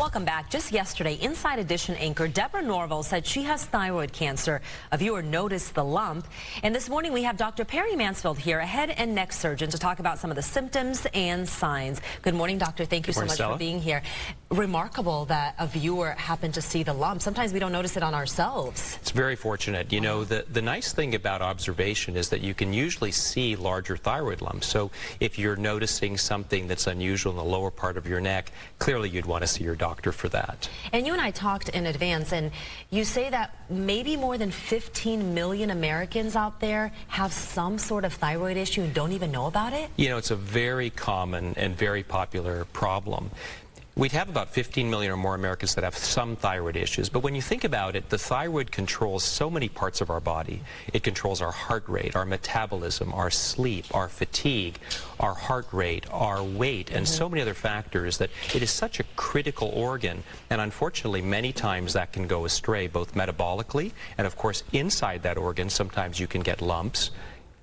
Welcome back. Just yesterday, Inside Edition anchor Deborah Norville said she has thyroid cancer. A viewer noticed the lump. And this morning we have Dr. Perry Mansfield here, a head and neck surgeon, to talk about some of the symptoms and signs. Good morning, doctor. Thank you so much for being here. Remarkable that a viewer happened to see the lump. Sometimes we don't notice it on ourselves. It's very fortunate. You know, the nice thing about observation is that you can usually see larger thyroid lumps. So if you're noticing something that's unusual in the lower part of your neck, clearly you'd want to see your doctor for that. And you and I talked in advance, and you say that maybe more than 15 million Americans out there have some sort of thyroid issue and don't even know about it? You know, it's a very common and very popular problem. We'd have about 15 million or more Americans that have some thyroid issues, but when you think about it, the thyroid controls so many parts of our body. It controls our heart rate, our metabolism, our sleep, our fatigue, our heart rate, our weight, and so many other factors that it is such a critical organ, and unfortunately many times that can go astray, both metabolically and of course inside that organ sometimes you can get lumps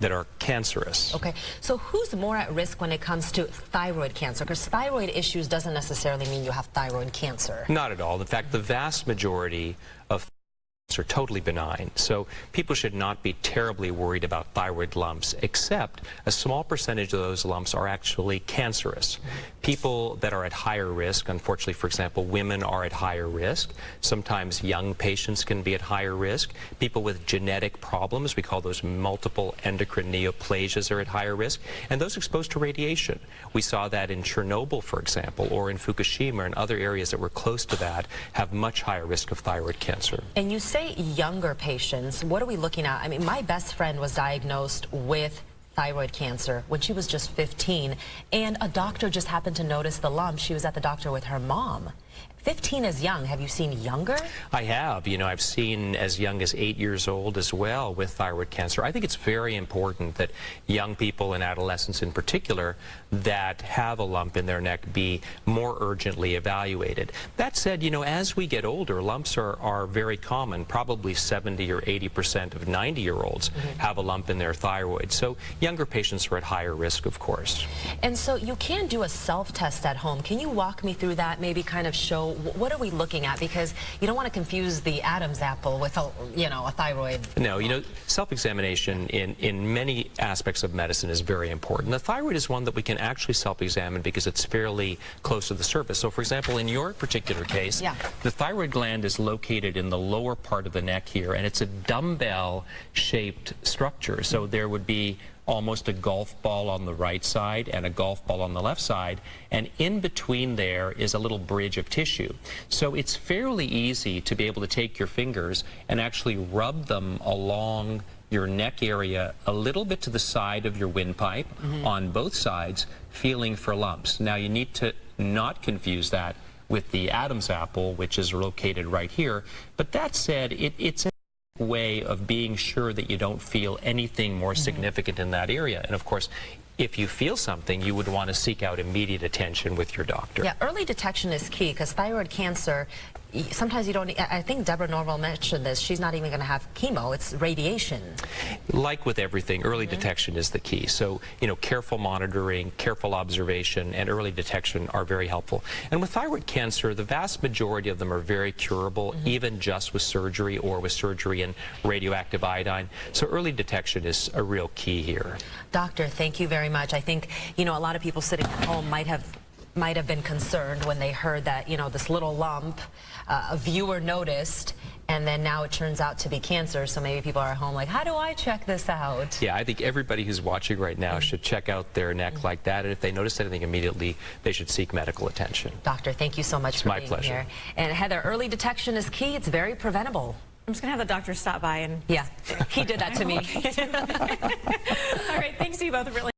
that are cancerous. Okay, so who's more at risk when it comes to thyroid cancer? Because thyroid issues doesn't necessarily mean you have thyroid cancer. Not at all. In fact, the vast majority of are totally benign. So people should not be terribly worried about thyroid lumps, except a small percentage of those lumps are actually cancerous. People that are at higher risk, unfortunately, for example, women are at higher risk. Sometimes young patients can be at higher risk. People with genetic problems, we call those multiple endocrine neoplasias, are at higher risk. And those exposed to radiation. We saw that in Chernobyl, for example, or in Fukushima and other areas that were close to that have much higher risk of thyroid cancer. And you say younger patients, what are we looking at? I mean, my best friend was diagnosed with thyroid cancer when she was just 15, and a doctor just happened to notice the lump. She was at the doctor with her mom. 15 is young. Have you seen younger? I have. You know, I've seen as young as 8 years old as well with thyroid cancer. I think it's very important that young people and adolescents in particular that have a lump in their neck be more urgently evaluated. That said, you know, as we get older, lumps are very common. Probably 70 or 80% of 90-year-olds have a lump in their thyroid. So younger patients are at higher risk, of course. And so you can do a self-test at home. Can you walk me through that, maybe kind of show what are we looking at? Because you don't want to confuse the Adam's apple with a, you know, a thyroid. No, you know, self-examination in many aspects of medicine is very important. The thyroid is one that we can actually self-examine because it's fairly close to the surface. So, for example, in your particular case, the thyroid gland is located in the lower part of the neck here, and it's a dumbbell-shaped structure. So there would be almost a golf ball on the right side and a golf ball on the left side, and in between there is a little bridge of tissue. So it's fairly easy to be able to take your fingers and actually rub them along your neck area a little bit to the side of your windpipe on both sides, feeling for lumps. Now you need to not confuse that with the Adam's apple, which is located right here. But that said, it's a way of being sure that you don't feel anything more significant in that area. And of course, if you feel something, you would want to seek out immediate attention with your doctor. Yeah, early detection is key, because thyroid cancer, sometimes you don't, I think Deborah Norville mentioned this, she's not even going to have chemo, it's radiation. Like with everything, early detection is the key. So, you know, careful monitoring, careful observation, and early detection are very helpful. And with thyroid cancer, the vast majority of them are very curable, even just with surgery or with surgery and radioactive iodine. So early detection is a real key here. Doctor, thank you very much. I think, you know, a lot of people sitting at home might have been concerned when they heard that, you know, this little lump, a viewer noticed, and then now it turns out to be cancer. So maybe people are at home like, how do I check this out? Yeah, I think everybody who's watching right now should check out their neck like that, and if they notice anything immediately, they should seek medical attention. Doctor, thank you so much for being here. And Heather, early detection is key. It's very preventable. I'm just going to have the doctor stop by and... Yeah, he did that to me. All right, thanks to you both. Really